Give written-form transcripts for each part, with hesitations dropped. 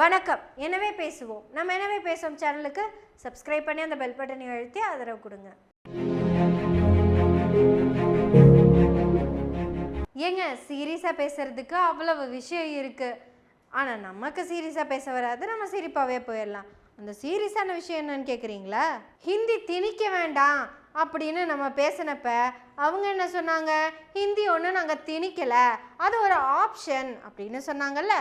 வணக்கம். எனவே பேசுவோம். நம்ம எனவே பேசுவோம் சேனலுக்கு சப்ஸ்கிரைப் பண்ணி அந்த பெல் பட்டனை அழுத்தி ஆதரவு கொடுங்க. ஏங்க சீரியஸாக பேசுறதுக்கு அவ்வளவு விஷயம் இருக்கு. ஆனால் நமக்கு சீரியஸாக பேச வராது. நம்ம சிரிப்பாகவே போயிடலாம். அந்த சீரியஸான விஷயம் என்னன்னு கேட்குறீங்களா? ஹிந்தி திணிக்க வேண்டாம் அப்படின்னு நம்ம பேசினப்ப அவங்க என்ன சொன்னாங்க? ஹிந்தி ஒன்றும் நாங்கள் திணிக்கலை, அது ஒரு ஆப்ஷன் அப்படின்னு சொன்னாங்கல்ல.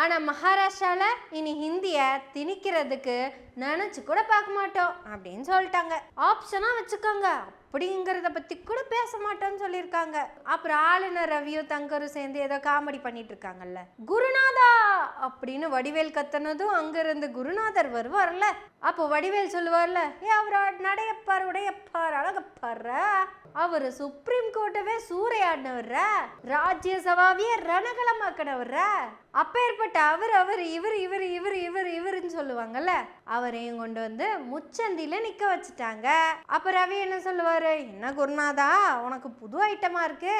ஆனால் மகாராஷ்டிராவில் இனி ஹிந்தியை திணிக்கிறதுக்கு நினச்சி கூட பார்க்க மாட்டோம் அப்படின்னு சொல்லிட்டாங்க. ஆப்ஷனாக வச்சுக்கோங்க அப்படிங்கிறத பற்றி கூட பேச மாட்டோம்னு சொல்லியிருக்காங்க. அப்புறம் ஆளுநர் ரவியும் தங்கரும் சேர்ந்து ஏதோ காமெடி பண்ணிட்டு இருக்காங்கல்ல. குருநாதா அப்படின்னு வடிவேல் கத்தனதும் அங்கிருந்து குருநாதர் வருவார்ல. அப்போ வடிவேல் சொல்லுவார்ல, அவரா நடையப்பார் உடையப்பார் அழகப்பார், அவரு சுப்ரீம் கோர்ட்டவே சூறையாடினவர்ற, ராஜ்யசபாவிய ரணகலமாக்கினவர்ற. அப்பேற்பட்ட இவருன்னு சொல்லுவாங்கல்ல, அவரையும் கொண்டு வந்து முச்சந்தில நிக்க வச்சுட்டாங்க. அப்ப ரவி என்ன சொல்லுவாரு? என்ன குருநாதா, உனக்கு புது ஐட்டமா இருக்கு,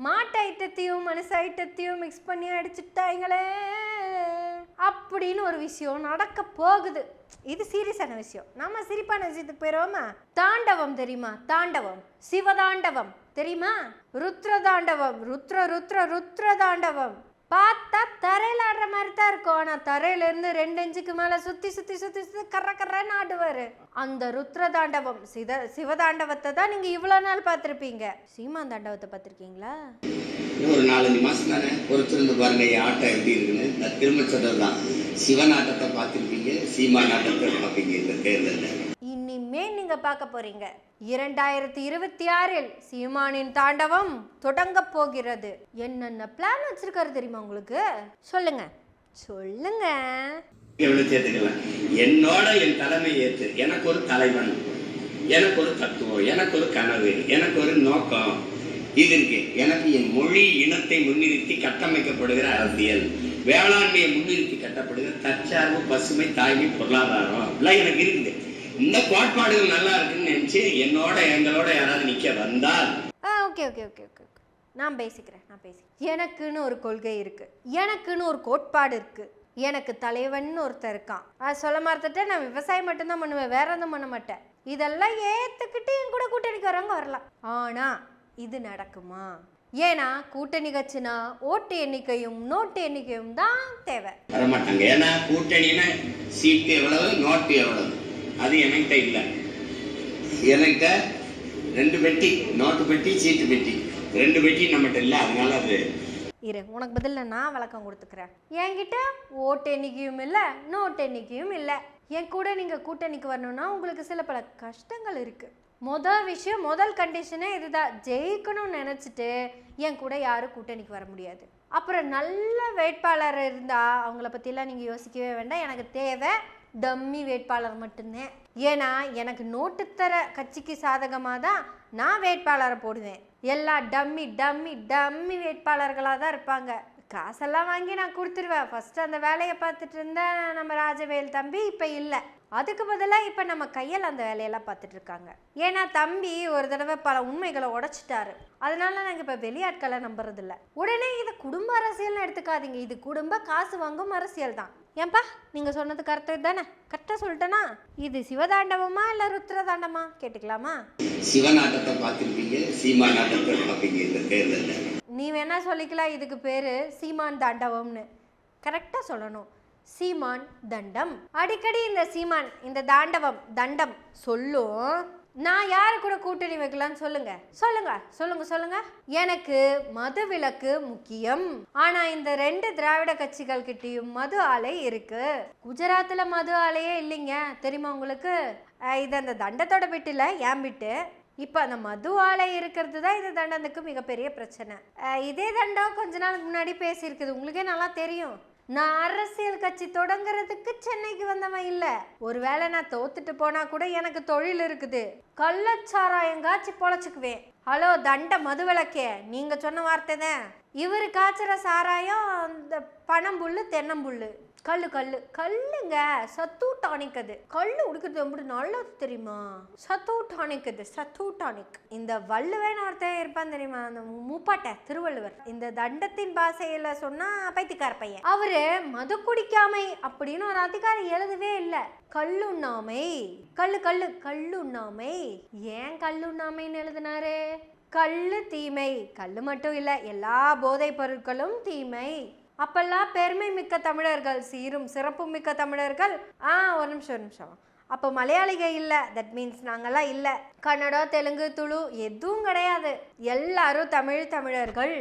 மாட்டு ஐட்டத்தையும் மனுஷ ஐட்டத்தையும் மிக்ஸ் பண்ணி அடிச்சுட்டாங்களே அப்படின்னு ஒரு விஷயம் நடக்க போகுது. இது சீரியஸான விஷயம். நம்ம சிரிப்பான விஷயத்துக்கு போயிடுவோமா? தாண்டவம் தெரியுமா? தாண்டவம், சிவதாண்டவம் தெரியுமா? ருத்ரதாண்டவம், ருத்ரதாண்டவம் பார்த்தா தரையில் ஆடுற மாதிரி தான் இருக்கும். ஆனால் தரையிலேருந்து 2 இன்ச்சுக்கு மேலே சுற்றி கர்றன்னு ஆடுவார். அந்த ருத்ரதாண்டவம் சிவதாண்டவத்தை தான் நீங்கள் இவ்வளோ நாள் பார்த்துருப்பீங்க. சீமான் தாண்டவத்தை பார்த்துருக்கீங்களா? ஒரு 4-5 மாதம் தானே பொறுத்திருந்து பாருங்க ஆட்டம் எப்படி இருக்குன்னு. நான் திரும்ப சொல்றது தான், சிவநாட்டத்தை பார்த்துருப்பீங்க, சீமா நாட்டத்தை பார்ப்பீங்க இந்த தேர்தலில். இனிமே நீங்க பார்க்க போறீங்க. 2026 சீமானின் தாண்டவம் தொடங்க போகிறது. என்னென்ன பிளான் வச்சிருக்காரு தெரியுமா உங்களுக்கு? சொல்லுங்க. என்னோட என் தலைமை ஏற்று, எனக்கு ஒரு தலைவன், எனக்கு ஒரு தத்துவம், எனக்கு ஒரு கனவு, எனக்கு ஒரு நோக்கம் இது இருக்கு. எனக்கு என் மொழி இனத்தை முன்னிறுத்தி கட்டமைக்கப்படுகிற அரசியல், வேளாண்மையை முன்னிறுத்தி கட்டப்படுகிற தற்சார்பு, பசுமை, தாய்மை, பொருளாதாரம் எல்லாம் எனக்கு இருக்குது. இந்த கோட்பாடுகள் நல்லா இருக்குன்னு நினைச்சு எங்களோட யாராவது நிக்க வந்தால் நான் பேசிக்கிறேன். எனக்குன்னு ஒரு கொள்கை இருக்கு, எனக்குன்னு ஒரு கோட்பாடு இருக்கு, எனக்கு தலைவன் ஒருத்தர் இருக்கான். அது சொல்ல மறந்துட்டு நான் விவசாயம் மட்டும்தான் பண்ணுவேன், வேற எதுவும் பண்ண மாட்டேன். இதெல்லாம் ஏத்துக்கிட்டு என் கூட கூட்டணிக்கு வரவங்க வரலாம். ஆனா இது நடக்குமா? ஏன்னா கூட்டணி கட்சினா ஓட்டு எண்ணிக்கையும் நோட்டு எண்ணிக்கையும் தான் தேவை. வரமாட்டாங்க. ஏன்னா கூட்டணினா சீட்டு எவ்வளவு, நோட்டு எவ்வளவு, அது என்கிட்ட இல்லை. என்கிட்ட 2 பெட்டி, நோட்டு பெட்டி, சீட்டு பெட்டி, 2 பெட்டி நம்மகிட்ட இல்லை. அதனால அது உனக்கு பதில் நான் விளக்கம் கொடுத்துக்கிறேன். என்கிட்ட ஓட்டு எண்ணிக்கையும் இல்லை, நோட்டு எண்ணிக்கையும் இல்லை. என் கூட நீங்க கூட்டணிக்கு வரணும்னா உங்களுக்கு சில பல கஷ்டங்கள் இருக்கு. முதல் கண்டிஷனே இதுதான், ஜெயிக்கணும்னு நினச்சிட்டு என் கூட யாரும் கூட்டணிக்கு வர முடியாது. அப்புறம் நல்ல வேட்பாளர் இருந்தால் அவங்கள பற்றிலாம் நீங்கள் யோசிக்கவே வேண்டாம். எனக்கு தேவை டம்மி வேட்பாளர் மட்டும்தான். ஏன்னா எனக்கு நோட்டு தர கட்சிக்கு சாதகமாக தான் நான் வேட்பாளரை போடுவேன். எல்லா டம்மி வேட்பாளர்களாக தான் இருப்பாங்க. காசெல்லாம் வாங்கி நான் கொடுத்துருவேன். ஃபஸ்ட்டு அந்த வேலையை பார்த்துட்டு இருந்தேன் நம்ம ராஜவேல் தம்பி, இப்போ இல்லை. அதுக்கு பதிலாக இப்போ நம்ம கையில் அந்த வேலையெல்லாம் பார்த்துட்டு இருக்காங்க. ஏன்னா தம்பி ஒரு தடவை பல உண்மைகளை உடைச்சிட்டாரு. அதனால நாங்கள் இப்போ வெளியாட்களை நம்புறதில்ல. உடனே இது குடும்ப அரசியல்னு எடுத்துக்காதீங்க. இது குடும்ப காசு வாங்கும் அரசியல் தான். ஏன்பா நீங்கள் சொன்னது கரெக்டு தானே? கரெக்டாக சொல்லிட்டேனா? இது சிவதாண்டவமா இல்லை ருத்ரதாண்டமா கேட்டுக்கலாமா? சிவநாட்டத்தை பார்த்துருப்பீங்க, சீமா நாட்டத்தை பார்ப்பீங்க இந்த தேர்தலில். நீ வேணா சொல்லிக்கலாம் இதுக்கு பேரு சீமான் தாண்டவம்னு. கரெக்டா சொல்லணும், சீமான் தண்டம். அடிக்கடி இந்த சீமான் இந்த தண்டம் சொல்லும். நான் யாரு கூட கூட்டணி வைக்கலான்னு சொல்லுங்க. எனக்கு மது விலக்கு முக்கியம். ஆனா இந்த 2 திராவிட கட்சிகள் கிட்டயும் மது ஆலை இருக்கு. குஜராத்ல மது ஆலையே இல்லைங்க, தெரியுமா உங்களுக்கு? இது அந்த தண்டத்தோட விட்டு இல்லை, ஏன் விட்டு. இப்போ அந்த மது ஆலை இருக்கிறது தான் இந்த தண்டத்துக்கு மிகப்பெரிய பிரச்சனை. இதே தண்டம் கொஞ்ச நாளுக்கு முன்னாடி பேசியிருக்குது, உங்களுக்கே நல்லா தெரியும். நான் அரசியல் கட்சி தொடங்குறதுக்கு சென்னைக்கு வந்தவன் இல்லை. ஒருவேளை நான் தோத்துட்டு போனா கூட எனக்கு தொழில் இருக்குது, கள்ளச்சாராயங்காச்சு பொழைச்சிக்குவேன். ஹலோ தண்ட மது விளக்கே, நீங்க சொன்ன வார்த்தை தான். இவர் காய்ச்சற சாராயம் அந்த பனம்புல்லு தென்னம்புல்லு கல்லுங்க. சத்து டானிக். அது கல்லு உடுக்கிறது எப்படி நல்லது தெரியுமா? சத்து டானிக். அது சத்து டானிக். இந்த வள்ளுவன் ஒருத்தன் இருப்பான் தெரியுமா, அந்த மூப்பாட்டை திருவள்ளுவர். இந்த தண்டத்தின் பாஷையில சொன்னா பைத்தியக்கார பையன். அவரு மது குடிக்காமை அப்படின்னு ஒரு அதிகாரம் எழுதவே இல்லை. கல்லுண்ணாமை. கல்லுண்ணாமை. ஏன் கல்லுண்ணாமைன்னு எழுதினாரு? கல்லு தீமை. கல்லு மட்டும் இல்லை, எல்லா போதைப் பொருட்களும் தீமை. அப்பெல்லாம் பெருமை மிக்க தமிழர்கள், சீரும் சிறப்பும் மிக்க தமிழர்கள். ஒரு நிமிஷம். அப்போ மலையாளிகள் இல்லை, தட் மீன்ஸ் நாங்கெல்லாம் இல்லை. கன்னடா, தெலுங்கு, துளு எதுவும் கிடையாது. எல்லாரும் தமிழர்கள்.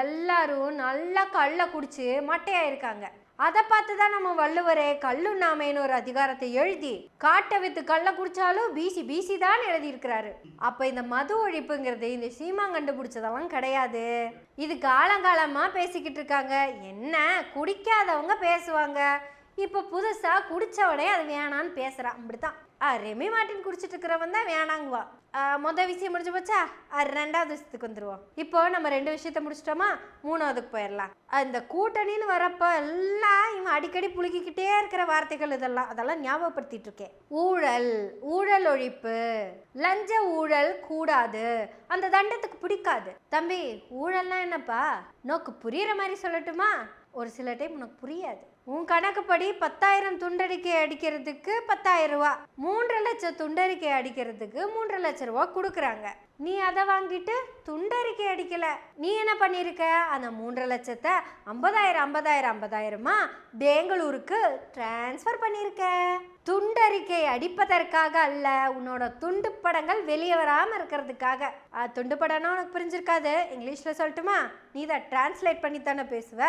எல்லாரும் நல்லா கல்லை குடிச்சு மட்டையாயிருக்காங்க. அதை பார்த்து தான் நம்ம வள்ளுவரே கல்லுண்ணாமைன்னு ஒரு அதிகாரத்தை எழுதி காட்டை வித்து கல்லை குடிச்சாலும் பிசி தான் எழுதியிருக்கிறாரு. அப்போ இந்த மது ஒழிப்புங்கிறது இந்த சீமா கண்டுபிடிச்சதெல்லாம் கிடையாது. இது காலங்காலமா பேசிக்கிட்டு இருக்காங்க. என்ன குடிக்காதவங்க பேசுவாங்க, இப்போ புதுசா குடிச்சவனே அது வேணான்னு பேசுறான். அப்படித்தான் ரெமி மார்ட்டின் குடிச்சிட்டு இருக்கிறவன் தான் வேணாங்குவா. மொதல் விஷயம் முடிஞ்சு போச்சா? ரெண்டாவது விஷயத்துக்கு வந்துருவோம். இப்போ நம்ம 2 விஷயத்த முடிச்சிட்டோமா, 3வதுக்கு போயிடலாம். இந்த கூட்டணின்னு வரப்போ எல்லாம் இவன் அடிக்கடி புழுகிக்கிட்டே இருக்கிற வார்த்தைகள் அதெல்லாம் ஞாபகப்படுத்திட்டு இருக்கேன். ஊழல் ஒழிப்பு, லஞ்ச ஊழல் கூடாது, அந்த தண்டத்துக்கு பிடிக்காது. தம்பி ஊழல்னா என்னப்பா? நோக்கு புரியுற மாதிரி சொல்லட்டுமா? ஒரு சில டைம் உனக்கு புரியாது. உன் கணக்குப்படி 10,000 துண்டறிக்கை அடிக்கிறதுக்கு 10,000 ரூபா, 3 லட்சம் துண்டறிக்கை அடிக்கிறதுக்கு 3 லட்சம் ரூபா கொடுக்குறாங்க. நீ அதை வாங்கிட்டு துண்டறிக்கை அடிக்கல. நீ என்ன பண்ணிருக்க? அந்த 3 லட்சத்தை 50,000 பெங்களூருக்கு டிரான்ஸ்ஃபர் பண்ணிருக்க. துண்டறிக்கை அடிப்பதற்காக அல்ல, உன்னோட துண்டு படங்கள் வெளியே வராம இருக்கிறதுக்காக. துண்டு படம்னா உனக்கு புரிஞ்சிருக்காது, இங்கிலீஷ்ல சொல்லட்டுமா? நீ தான் டிரான்ஸ்லேட் பண்ணி தானே பேசுவ.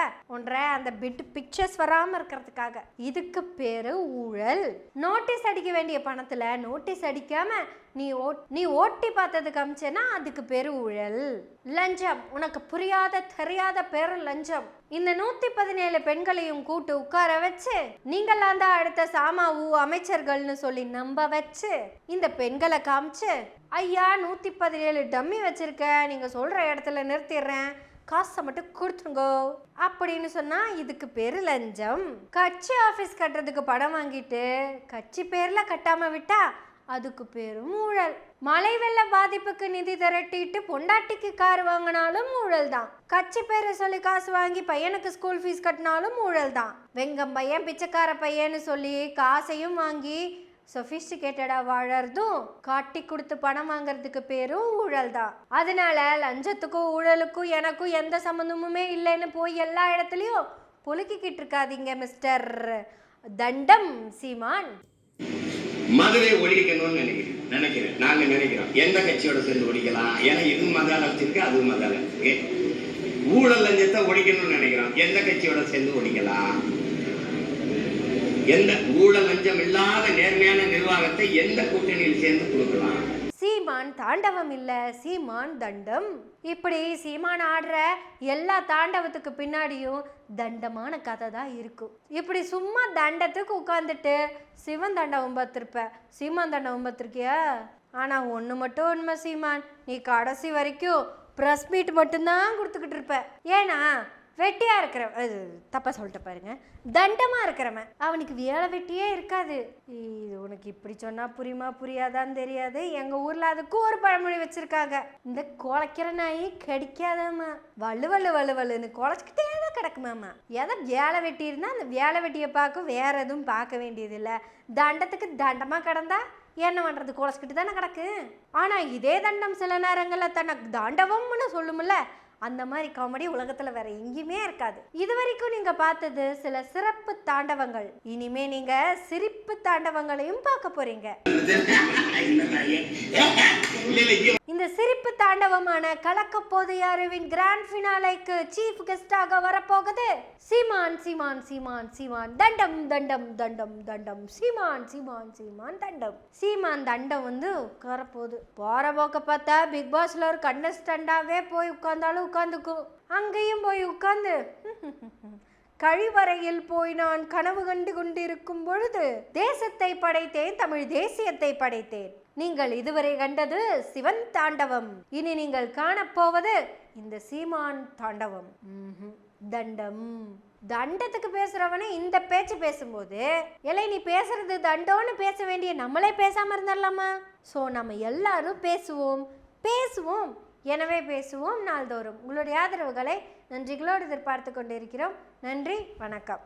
அந்த பிக்சர்ஸ் வராம இருக்கிறதுக்காக. இதுக்கு பேரு ஊழல். நோட்டீஸ் அடிக்க வேண்டிய பணத்துல நோட்டீஸ் அடிக்காம நீ ஓட்டி பார்த்ததுக்கு அமிச்சேன்னா அதுக்கு பேரு ஊழல். லஞ்சம், உனக்கு புரியாத தெரியாத பேரு லஞ்சம். இந்த 117 பெண்களையும் கூட்டு உட்கார வச்சு நீங்களாம் தான் அடுத்த சாமாவு அமைச்சர்கள்னு சொல்லி நம்ப வச்சு இந்த பெண்களை காமிச்சு, ஐயா 117 டம்மி வச்சிருக்க, நீங்க சொல்ற இடத்துல நிறுத்திடுறேன், காசை மட்டும் கொடுத்துருங்கோ அப்படின்னு சொன்னா இதுக்கு பேரு லஞ்சம். கட்சி ஆபீஸ் கட்டுறதுக்கு படம் வாங்கிட்டு கட்சி பேர்ல கட்டாம விட்டா அதுக்கு பேரும் ஊழல். மழை வெள்ள பாதிப்புக்கு நிதி திரட்டிட்டு பொண்டாட்டிக்கு கார் வாங்கினாலும் ஊழல் தான். கட்சி பேரை சொல்லி காசு வாங்கி பையனுக்கு ஸ்கூல் ஃபீஸ் கட்டினாலும் ஊழல் தான். வெங்கம் பையன் பிச்சைக்கார பையன்னு சொல்லி காசையும் வாங்கி சொபிஸ்டிகேட்டடா வாழறதும் காட்டி கொடுத்து பணம் வாங்கறதுக்கு பேரும் ஊழல் தான். அதனால லஞ்சத்துக்கும் ஊழலுக்கும் எனக்கும் எந்த சம்மந்தமுமே இல்லைன்னு போய் எல்லா இடத்துலயும் பொலுக்கிக்கிட்டு இருக்காதீங்க மிஸ்டர் தண்டம் சீமான். மதுரை ஒழிக்கணும்னு நினைக்கிறேன். நாங்க நினைக்கிறோம் எந்த கட்சியோட சேர்ந்து ஒழிக்கலாம். ஏன்னா இது மதால வச்சிருக்கு, அதுவும் மதால வச்சிருக்கு. ஊழல் லஞ்சத்தை ஒழிக்கணும்னு நினைக்கிறோம். எந்த கட்சியோட சேர்ந்து ஒழிக்கலாம்? எந்த ஊழல் லஞ்சம் இல்லாத நேர்மையான நிர்வாகத்தை எந்த கூட்டணியில் சேர்ந்து கொடுக்கலாம்? சீமான் தாண்டவம் இல்ல, சீமான் தண்டம். இப்படி சீமான் ஆடுற எல்லா தாண்டவத்துக்கு பின்னாடியும் தண்டமான கதை தான் இருக்கும். இப்படி சும்மா தண்டத்துக்கு உட்காந்துட்டு சிவன் தாண்டவம் பார்த்துருப்ப, சீமான் தாண்டவம் பார்த்துருக்கியா? ஆனா ஒன்று மட்டும் உண்மை சீமான், நீ கடைசி வரைக்கும் ப்ரெஸ் மீட் மட்டும்தான் கொடுத்துக்கிட்டு இருப்ப. ஏன்னா வெட்டியா இருக்கிற, அது தப்பா சொல்லிட்டு பாருங்க, தண்டமா இருக்கிறவன் அவனுக்கு வேலை வெட்டியே இருக்காது. இது உனக்கு இப்படி சொன்னா புரியுமா புரியாதான்னு தெரியாது. எங்க ஊர்ல அதுக்கு ஒரு பழமொழி வச்சிருக்காங்க, இந்த குலைக்கிற நாய் கடிக்காதாமா, வலுன்னு குலைச்சிக்கிட்டே தான் கிடக்குமாமா. எதை வேலை வெட்டி இருந்தா அந்த வேலை வெட்டியை பார்க்க, வேற எதுவும் பார்க்க வேண்டியது இல்லை. தண்டத்துக்கு தண்டமா கிடந்தா என்ன பண்றது, குலைச்சிக்கிட்டு தானே கிடக்கு. ஆனா இதே தண்டம் சில நேரங்கள்ல தனக்கு தாண்டவம்னு சொல்லுமில்ல, அந்த மாதிரி காமெடி உலகத்துல வேற எங்கேயுமே இருக்காது. இது வரைக்கும் நீங்க பார்த்தது சில சிறப்பு தாண்டவங்கள். இனிமே நீங்க சிரிப்பு தாண்டவங்களையும் பார்க்க போறீங்க. இந்த சிரிப்பு தாண்டவமான கலக்கப்போது யாருவின் கிராண்ட் ஃபினாலேக்கு சீஃப் கெஸ்டாக வரப்போகுது சீமான். சீமான் சீமான் சீமான் தண்டம் தண்டம் தண்டம் தண்டம் சீமான் சீமான் சீமான் தண்டம். சீமான் தண்டம் வந்து உட்காரப்போகுது. போற போக்க பார்த்தா பிக் பாஸ்ல ஒரு கண்டஸ்டண்டாவே போய் உட்கார்ந்தாலும் உட்காந்துக்கும். அங்கேயும் போய் உட்காந்து கழிவறையில் போய் நான் கனவு கண்டு கொண்டிருக்கும் பொழுது தேசத்தை படைத்தேன், தமிழ் தேசியத்தை படைத்தேன். நீங்கள் இதுவரை கண்டது சிவன் தாண்டவம். இனி நீங்கள் காணப்போவது இந்த சீமான் தாண்டவம். தண்டம். தண்டத்துக்கு பேசுறவனே இந்த பேச்சு பேசும்போது இல்லை நீ பேசுறது தண்டோன்னு பேச வேண்டிய நம்மளே பேசாம இருந்துடலாமா? ஸோ நம்ம எல்லாரும் பேசுவோம். எனவே பேசுவோம் நாள்தோறும். உங்களுடைய ஆதரவுகளை நன்றிகளோடு எதிர்பார்த்து கொண்டிருக்கிறோம். நன்றி, வணக்கம்.